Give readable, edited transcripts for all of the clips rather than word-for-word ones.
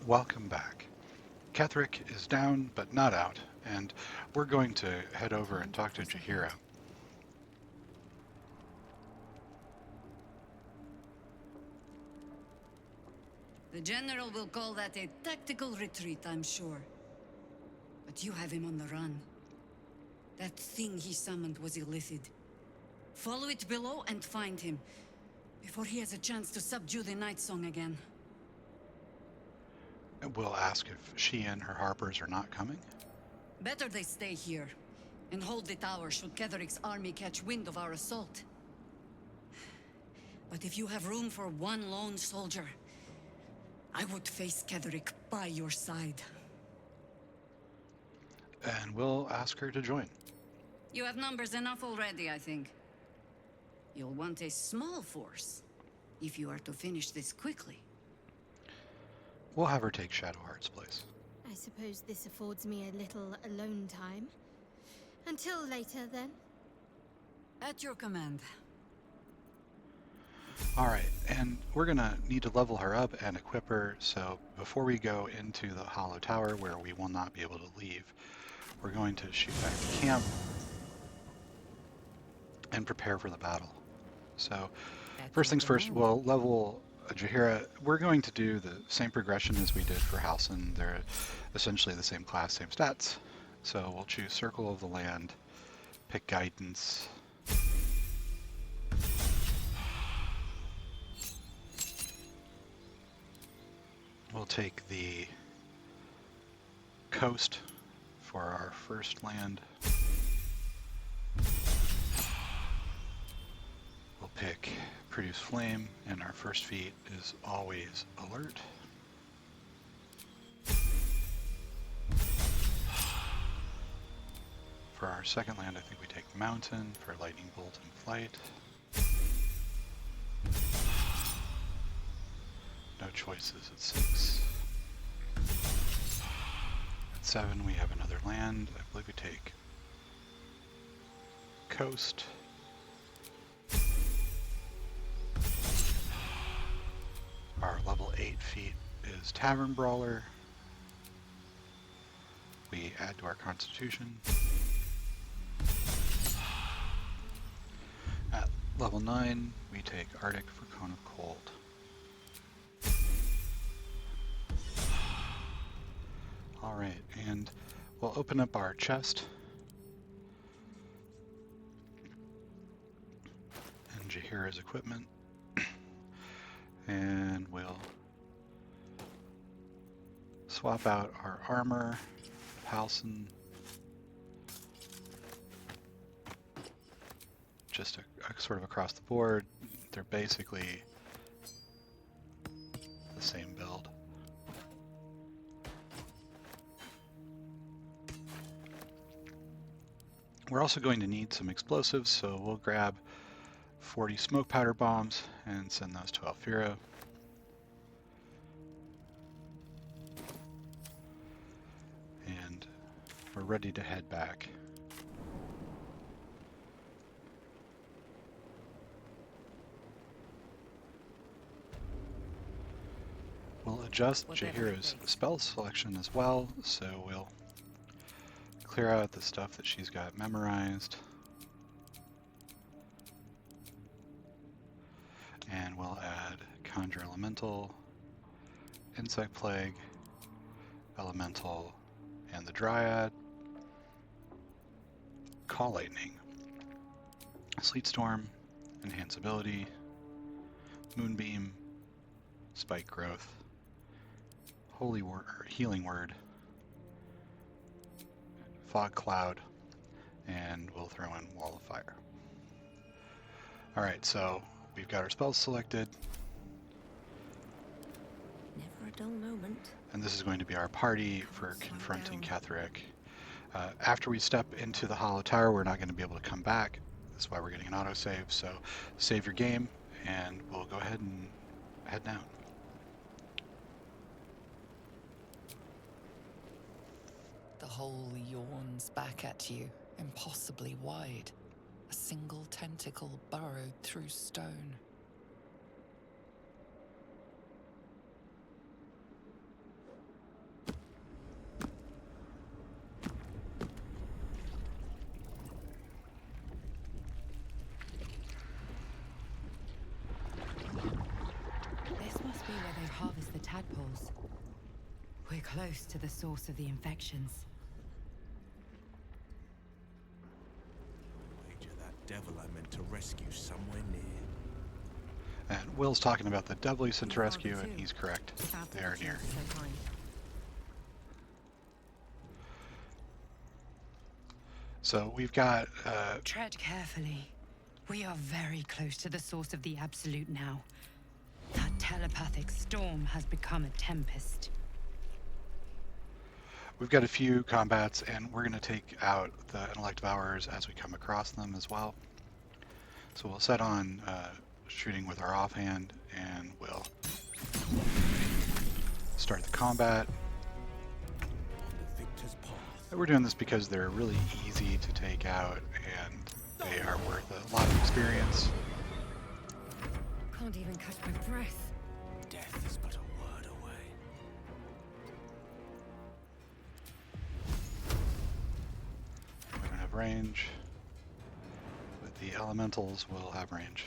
Welcome back. Ketheric is down but not out, and we're going to head over and Find talk what to was Jaheira. ahead. The General will call that a tactical retreat, I'm sure. But you have him on the run. That thing he summoned was illithid. Follow it below and find him, before he has a chance to subdue the Night Song again. We'll ask if she and her harpers are not coming. Better they stay here, and hold the tower should Ketheric's army catch wind of our assault. But if you have room for one lone soldier, I would face Ketheric by your side. And we'll ask her to join. You have numbers enough already, I think. You'll want a small force, if you are to finish this quickly. We'll have her take Shadowheart's place. I suppose this affords me a little alone time. Until later, then. At your command. Alright, and we're going to need to level her up and equip her, so before we go into the Hollow Tower where we will not be able to leave, we're going to shoot back to camp and prepare for the battle. So, first things first, we'll level Jaheira. We're going to do the same progression as we did for Halsin. They're essentially the same class, same stats. So we'll choose Circle of the Land, pick Guidance. We'll take the Coast for our first land. We'll pick Produce Flame, and our first feat is always Alert. For our second land, I think we take Mountain for Lightning Bolt and Flight. No choices at 6. At 7, we have another land. I believe we take Coast. Our level 8 feat is Tavern Brawler. We add to our Constitution. At level 9, we take Arctic for Cone of Cold. Alright, and we'll open up our chest. And Jaheira's equipment. And we'll swap out our armor, Halsin. Just sort of across the board. They're basically the same build. We're also going to need some explosives, so we'll grab 40 smoke powder bombs and send those to Alfira. And we're ready to head back. We'll adjust Jaheira's spell selection as well, so we'll clear out the stuff that she's got memorized. And we'll add Conjure Elemental, Insect Plague, Elemental, and the Dryad. Call Lightning, Sleet Storm, Enhance Ability, Moonbeam, Spike Growth, Holy Word, or Healing Word, Fog Cloud, and we'll throw in Wall of Fire. Alright, so we've got our spells selected. Never a dull moment. And this is going to be our party for confronting Ketheric. After we step into the Hollow Tower, we're not going to be able to come back. That's why we're getting an autosave. So save your game, and we'll go ahead and head down. The hole yawns back at you, impossibly wide. A single tentacle burrowed through stone. souls. We're close to the source of the infections. Wager that devil I meant to rescue somewhere near. And Will's talking about the devil he's sent to rescue, and he's correct. They are near. So we've got... Tread carefully. We are very close to the source of the Absolute now. That telepathic storm has become a tempest. We've got a few combats, and we're going to take out the Intellect Devourers as we come across them as well. So we'll set on shooting with our offhand, and we'll start the combat. The victor's path. And we're doing this because they're really easy to take out, and they are worth a lot of experience. Can't even catch my breath. Death is but a word away. We don't have range, but the elementals will have range.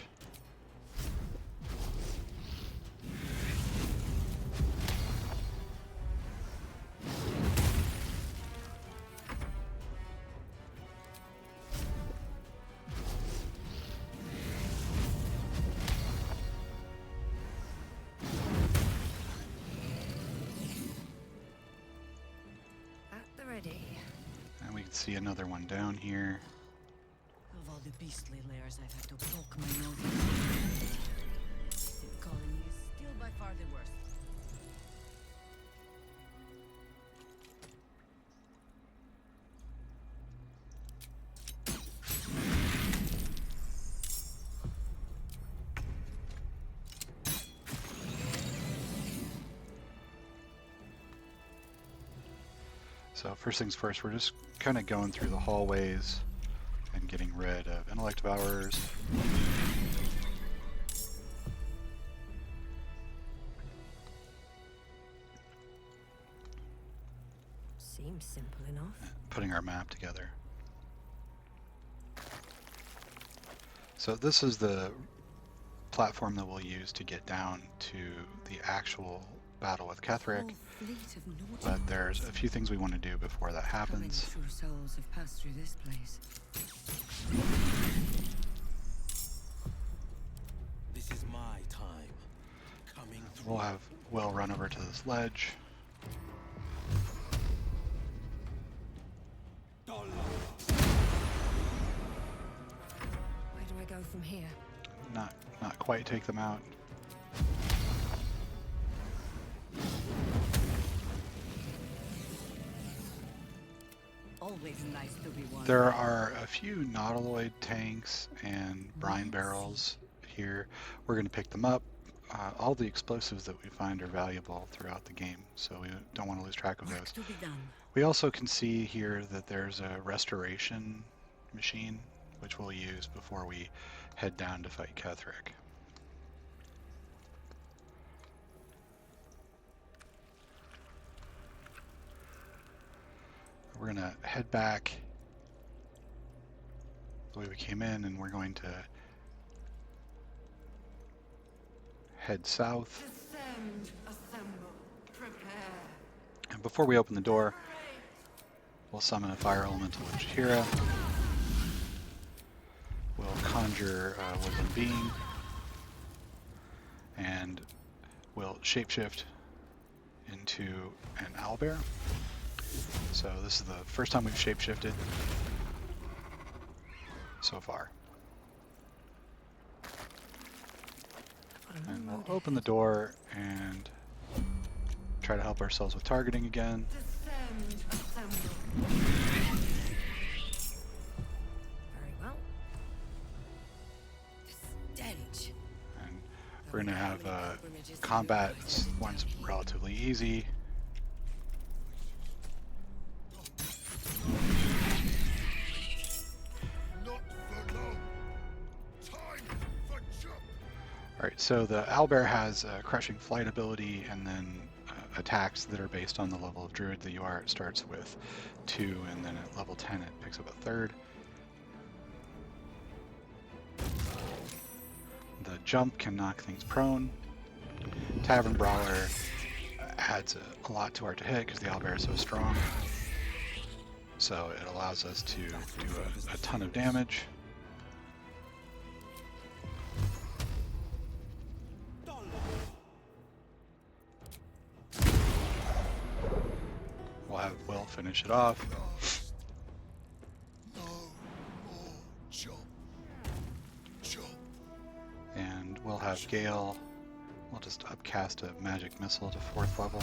And we can see another one down here. Of all the beastly lairs I've had to poke my nose into, Ketheric Colony is still by far the worst. So first things first, we're just kind of going through the hallways and getting rid of Intellect Devourers. Seems simple enough. Putting our map together. So this is the platform that we'll use to get down to the actual battle with Ketheric. But there's a few things we want to do before that happens. True souls have passed through this place. This is my time. Coming through. We'll have Will run over to this ledge. Where do I go from here? Not quite take them out. Always nice to be one. There are a few Nautiloid tanks and brine barrels here. We're going to pick them up. All the explosives that we find are valuable throughout the game, so we don't want to lose track of Work those. to be done. We also can see here that there's a restoration machine, which we'll use before we head down to fight Ketheric. We're going to head back the way we came in, and we're going to head south. Descend, assemble, prepare. And before we open the door, we'll summon a fire elemental of Jaheira. We'll conjure a woodland being, and we'll shapeshift into an owlbear. So this is the first time we've shapeshifted so far. And we'll open the door and try to help ourselves with targeting again. Descend, assemble. Very well. Stench. And we're going to have combat. One's relatively easy. Alright, so the owlbear has a crushing flight ability, and then attacks that are based on the level of druid that you are. It starts with 2, and then at level 10 it picks up a 3rd. The jump can knock things prone. Tavern Brawler adds a lot to our to hit because the owlbear is so strong. So it allows us to do a ton of damage. We'll have Will finish it off. And we'll have Gale. We'll just upcast a magic missile to 4th level.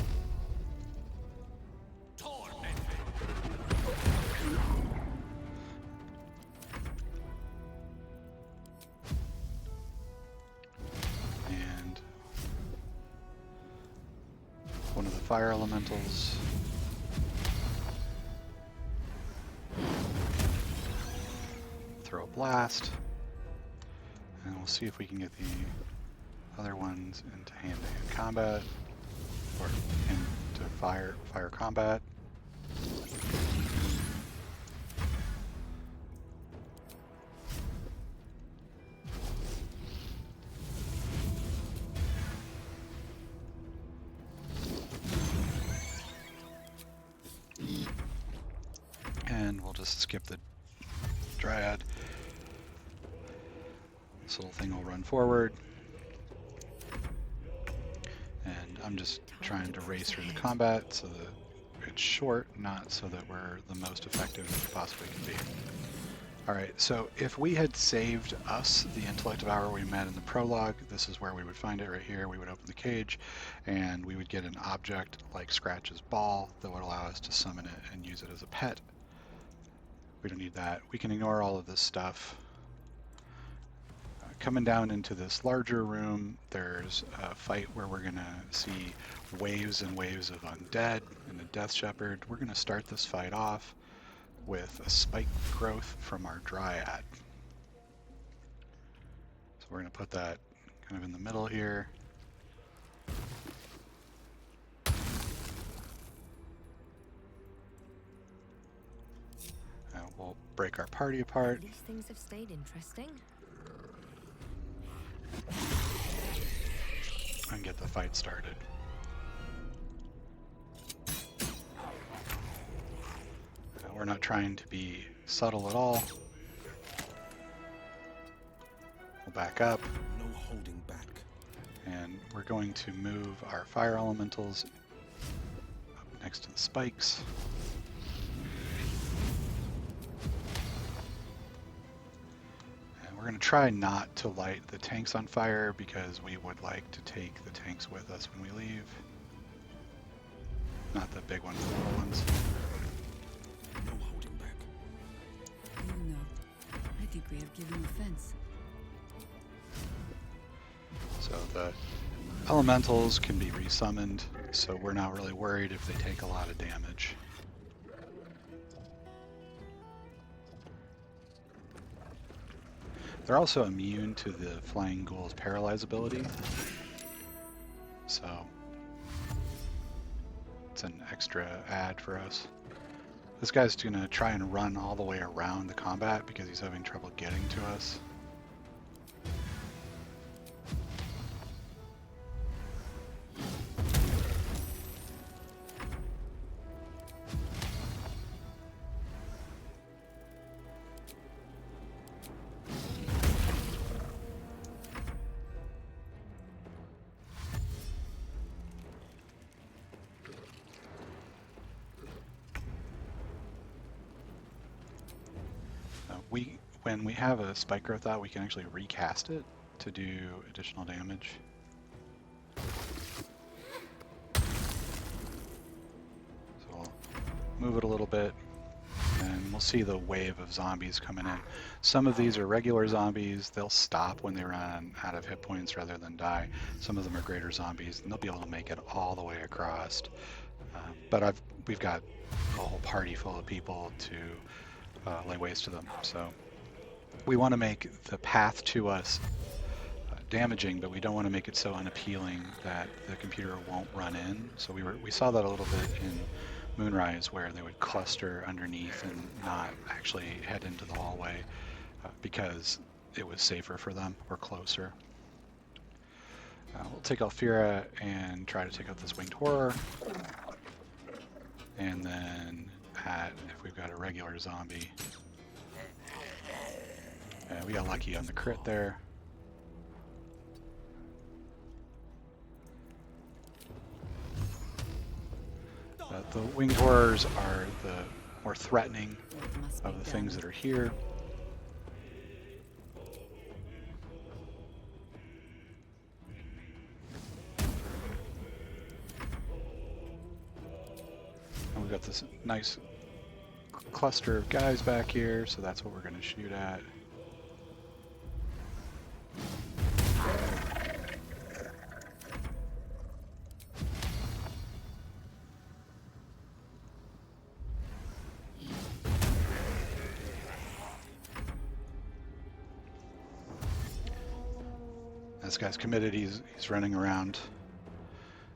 And one of the fire elementals. Throw a blast. And we'll see if we can get the other ones into hand-to-hand combat, or into fire combat. And we'll just skip the Dryad. This little thing will run forward. And I'm just trying to race through the combat so that it's short, not so that we're the most effective that we possibly can be. Alright, so if we had saved us the intellect hour we met in the prologue, this is where we would find it right here. We would open the cage and we would get an object like Scratch's ball that would allow us to summon it and use it as a pet. We don't need that. We can ignore all of this stuff. Coming down into this larger room, there's a fight where we're going to see waves and waves of undead and a Death Shepherd. We're going to start this fight off with a spike growth from our Dryad. So we're going to put that kind of in the middle here. We'll break our party apart. These things have stayed interesting. And get the fight started. We're not trying to be subtle at all. We'll back up. No holding back. And we're going to move our fire elementals up next to the spikes. We're going to try not to light the tanks on fire because we would like to take the tanks with us when we leave. Not the big ones, the little ones. No holding back. You know, I think we have given offense. So the elementals can be resummoned, so we're not really worried if they take a lot of damage. They're also immune to the Flying Ghoul's Paralyze ability, so it's an extra add for us. This guy's going to try and run all the way around the combat because he's having trouble getting to us. When we have a spike growth out, we can actually recast it to do additional damage. So we'll move it a little bit, and we'll see the wave of zombies coming in. Some of these are regular zombies. They'll stop when they run out of hit points rather than die. Some of them are greater zombies, and they'll be able to make it all the way across. But we've got a whole party full of people to lay waste to them. So we want to make the path to us damaging, but we don't want to make it so unappealing that the computer won't run in. So we saw that a little bit in Moonrise, where they would cluster underneath and not actually head into the hallway because it was safer for them or closer. We'll take Alfira and try to take out this winged horror. And then if we've got a regular zombie. We got lucky on the crit there. The winged horrors are the more threatening of the things that are here. And we've got this nice cluster of guys back here, so that's what we're going to shoot at. This guy's committed. He's running around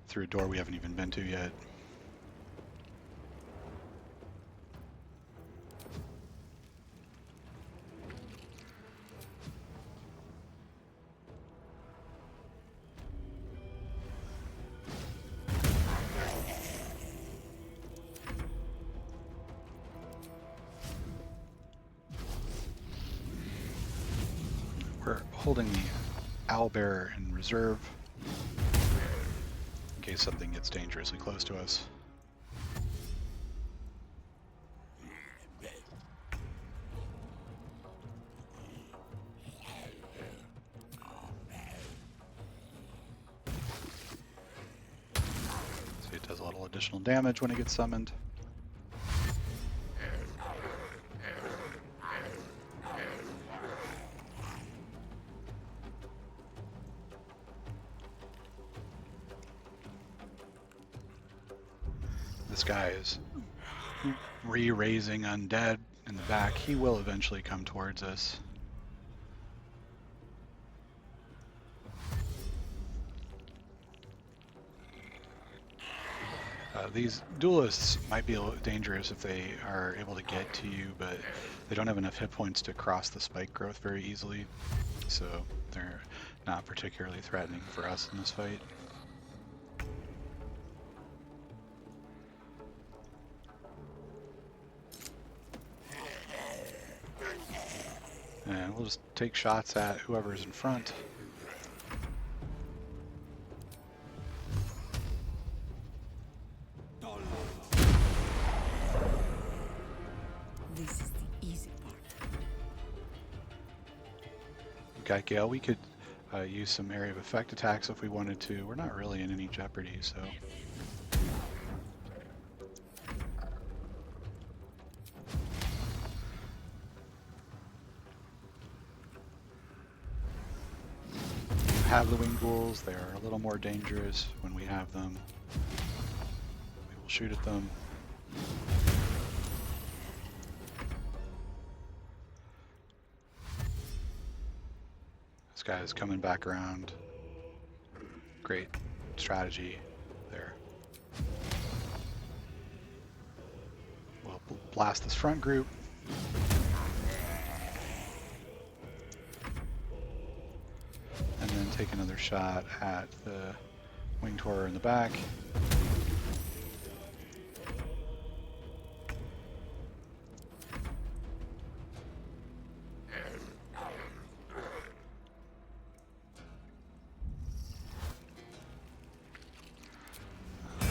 through a door we haven't even been to yet. We're holding the owlbear in reserve in case something gets dangerously close to us. See, it does a little additional damage when it gets summoned. This guy is re-raising undead in the back. He will eventually come towards us. These duelists might be a little dangerous if they are able to get to you, but they don't have enough hit points to cross the spike growth very easily, so they're not particularly threatening for us in this fight. And we'll just take shots at whoever's in front. This is the easy part. Okay, Gale, we could use some area of effect attacks if we wanted to. We're not really in any jeopardy, so... have the winged ghouls. They are a little more dangerous when we have them. We will shoot at them. This guy is coming back around. Great strategy there. We'll blast this front group. And then take another shot at the winged horror in the back.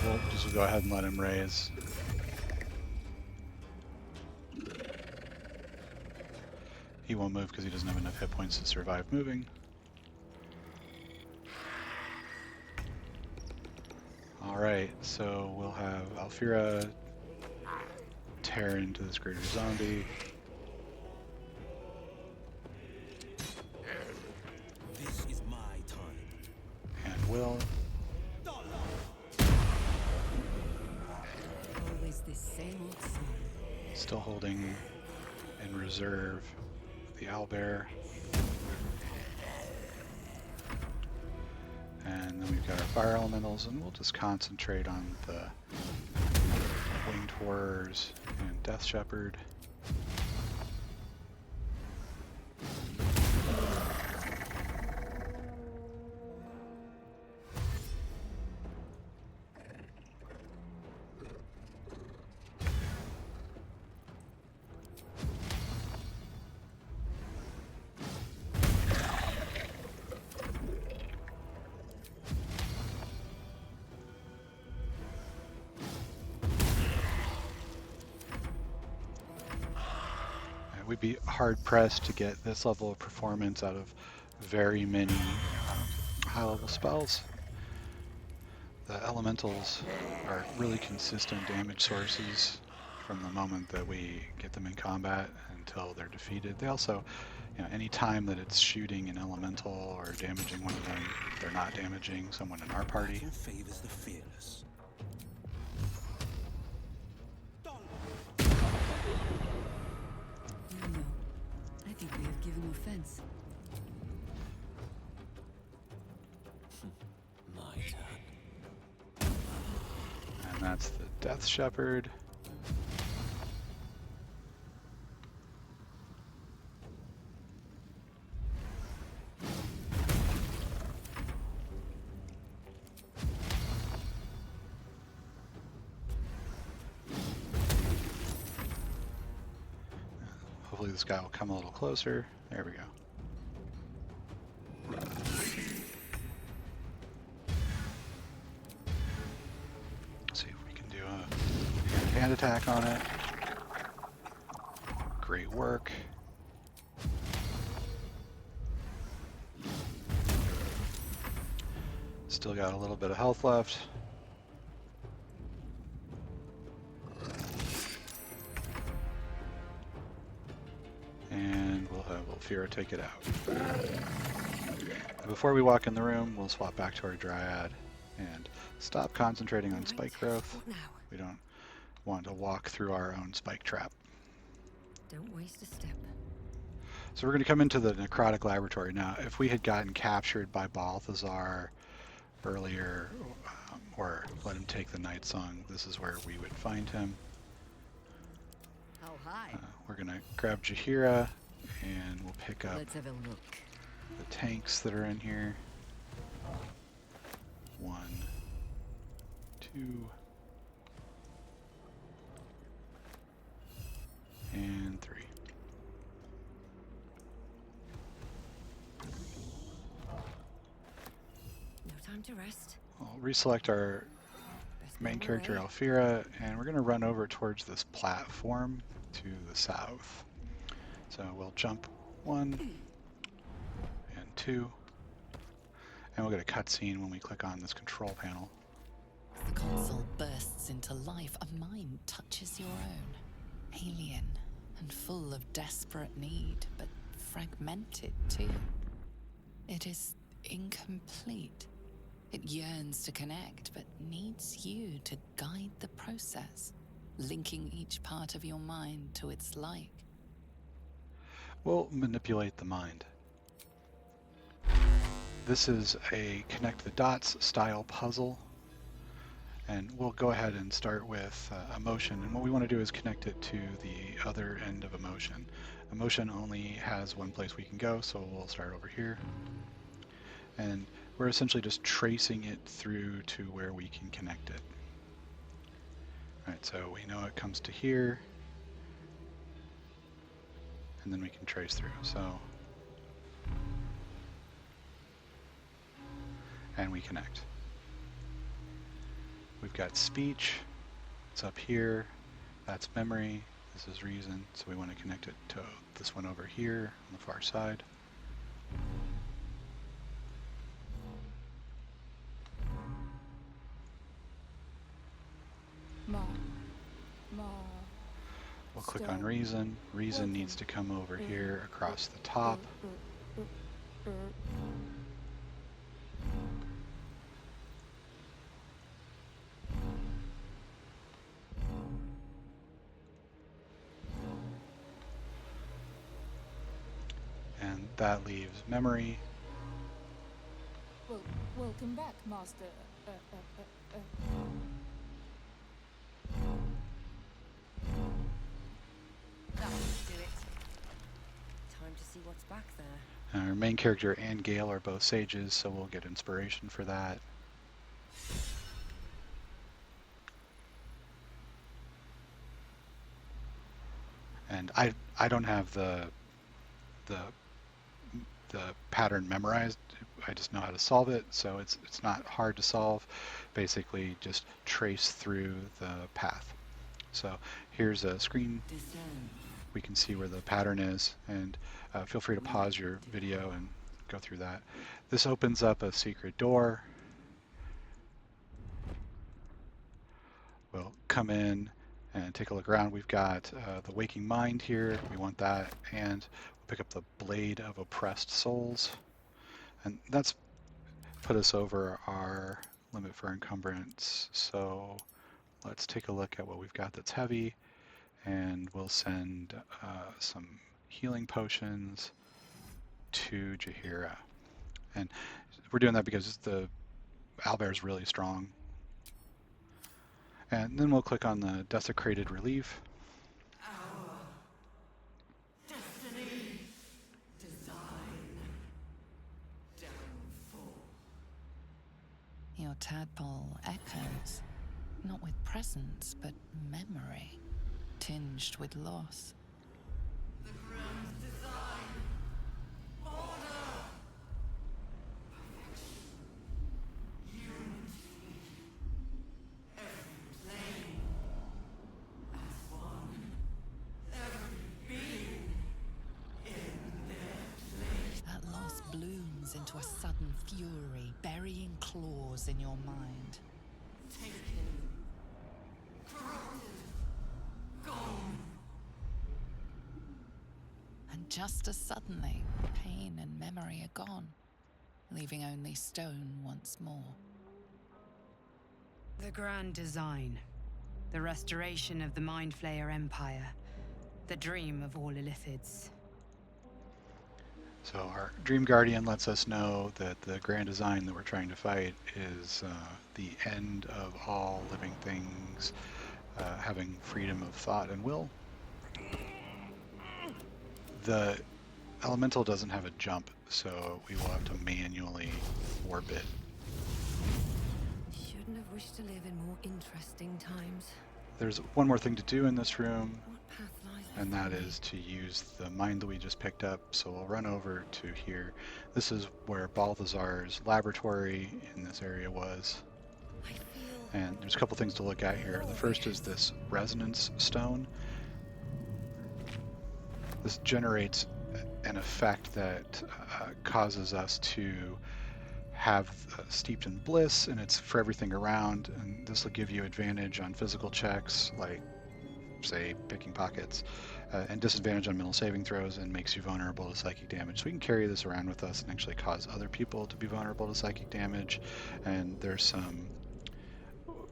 We'll just go ahead and let him raise. He won't move because he doesn't have enough hit points to survive moving. Alright, so we'll have Alfira tear into this greater zombie. This is my time. And will. Always the same old song. Still holding in reserve the owlbear. And then we've got our fire elementals, and we'll just concentrate on the winged horrors and Death Shepherd. we'd be hard pressed to get this level of performance out of very many high-level spells. The elementals are really consistent damage sources from the moment that we get them in combat until they're defeated. They also, any time that it's shooting an elemental or damaging one of them, they're not damaging someone in our party. Battle favors the fearless. No, I think we have given offense. My turn. And that's the Death Shepherd. Hopefully this guy will come a little closer. There we go. See if we can do a hand attack on it. Great work. Still got a little bit of health left. And we'll have Ulfira take it out. Before we walk in the room, we'll swap back to our Dryad and stop concentrating on spike growth. What now? We don't want to walk through our own spike trap. Don't waste a step. So we're going to come into the necrotic laboratory. Now, if we had gotten captured by Balthazar earlier, or let him take the Night Song, this is where we would find him. How high? We're going to grab Jaheira, and we'll pick up Let's have a look. the tanks that are in here. 1, 2, and 3. No time to rest. We'll reselect our Best main move character away. Alfira, and we're going to run over towards this platform to the south. So we'll jump 1 and 2, and we'll get a cutscene when we click on this control panel. As the console bursts into life, a mind touches your own. Alien and full of desperate need, but fragmented too. It is incomplete. It yearns to connect, but needs you to guide the process, linking each part of your mind to its like. We'll manipulate the mind. This is a connect the dots style puzzle, and we'll go ahead and start with emotion, and what we want to do is connect it to the other end of emotion. Emotion only has one place we can go, so we'll start over here, and we're essentially just tracing it through to where we can connect it. Alright, so we know it comes to here, and then we can trace through. So, and we connect. We've got speech, it's up here, that's memory, this is reason, so we want to connect it to this one over here on the far side. We'll click on reason. Reason needs to come over here across the top. And that leaves memory. Well, welcome back, Master. That should do it. Time to see what's back there. Our main character and Gale are both sages, so we'll get inspiration for that. And I don't have the pattern memorized. I just know how to solve it, so it's not hard to solve. Basically, just trace through the path. So here's a screen. Discern. we can see where the pattern is, and feel free to pause your video and go through that. This opens up a secret door. We'll come in and take a look around. We've got the Waking Mind here. We want that, and we'll pick up the Blade of Oppressed Souls. And that's put us over our limit for encumbrance. So let's take a look at what we've got that's heavy, and we'll send some healing potions to Jaheira. And we're doing that because the owlbear is really strong. And then we'll click on the Desecrated Relief. Your tadpole echoes, not with presence, but memory, tinged with loss. The grand design. Order. Perfection. Unity. Every plane. As one. Every being. In their place. That loss blooms into a sudden fury, burying claws in your mind. Taken. Corrupted. Gone. And just as suddenly, pain and memory are gone, leaving only stone once more. The grand design. The restoration of the Mind Flayer Empire. The dream of all Illithids. So our Dream Guardian lets us know that the grand design that we're trying to fight is the end of all living things having freedom of thought and will. The elemental doesn't have a jump, so we will have to manually warp it. Shouldn't have wished to live in more interesting times. There's one more thing to do in this room, What path lies and that before me? is to use the mind that we just picked up. So we'll run over to here. This is where Balthazar's laboratory in this area was. I feel And there's a couple things to look at here. The first is this resonance stone. This generates an effect that causes us to have steeped in bliss, and it's for everything around, and this will give you advantage on physical checks like, say, picking pockets, and disadvantage on mental saving throws, and makes you vulnerable to psychic damage. So we can carry this around with us and actually cause other people to be vulnerable to psychic damage, and there's some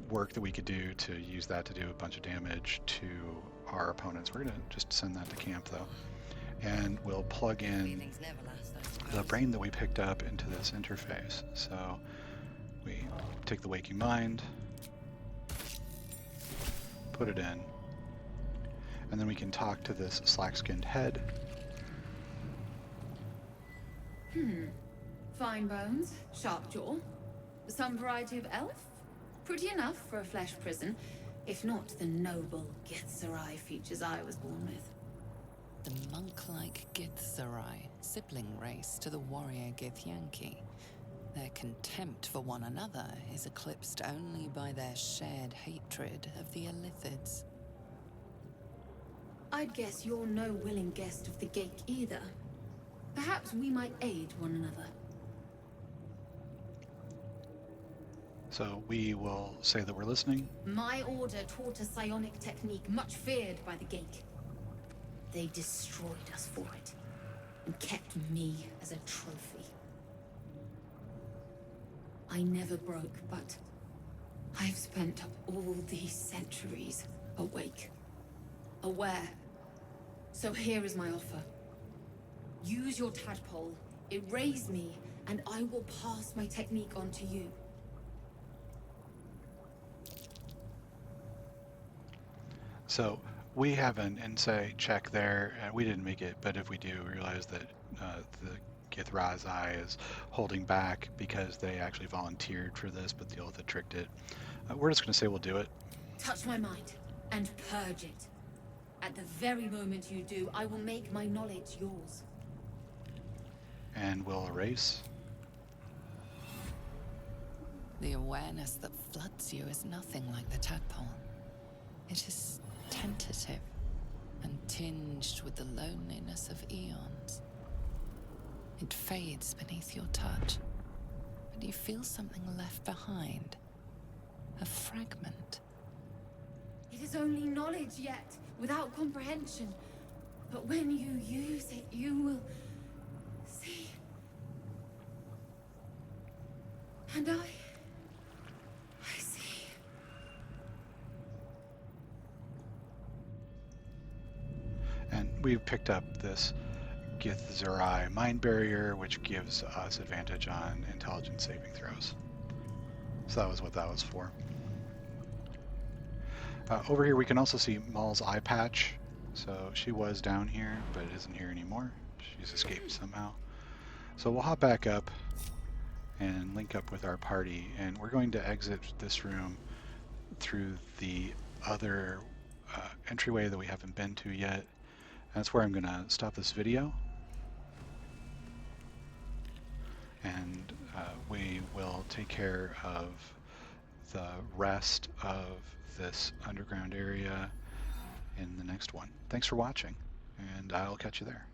work that we could do to use that to do a bunch of damage to our opponents. We're going to just send that to camp though, and we'll plug in feelings never last, I suppose. the brain that we picked up into this interface. So we take the Waking Mind, put it in, and then we can talk to this slack-skinned head. Fine bones, sharp jaw, some variety of elf. Pretty enough for a flesh prison, if not the noble Githzerai features I was born with. The monk-like Githzerai, sibling race to the warrior Githyanki. Their contempt for one another is eclipsed only by their shared hatred of the Illithids. I'd guess you're no willing guest of the Gake either. Perhaps we might aid one another. So we will say that we're listening. My order taught a psionic technique much feared by the Gake. They destroyed us for it, and kept me as a trophy. I never broke, but I've spent all these centuries awake, aware. So here is my offer. Use your tadpole, erase me, and I will pass my technique on to you. So we have an insight check there, and we didn't make it, but if we do, we realize that the Githzerai is holding back because they actually volunteered for this, but the Illithid tricked it. We're just going to say we'll do it. Touch my mind, and purge it. At the very moment you do, I will make my knowledge yours. And we'll erase. The awareness that floods you is nothing like the tadpole. It is tentative, and tinged with the loneliness of eons. It fades beneath your touch, but you feel something left behind. A fragment. It is only knowledge yet, without comprehension. But when you use it, you will see. And I see. And we've picked up this Githzerai mind barrier, which gives us advantage on intelligence saving throws. So that was what that was for. Over here we can also see Maul's eye patch. So she was down here, but isn't here anymore. She's escaped somehow. So we'll hop back up and link up with our party, and we're going to exit this room through the other entryway that we haven't been to yet. That's where I'm going to stop this video, and we will take care of the rest of this underground area in the next one. Thanks for watching, and I'll catch you there.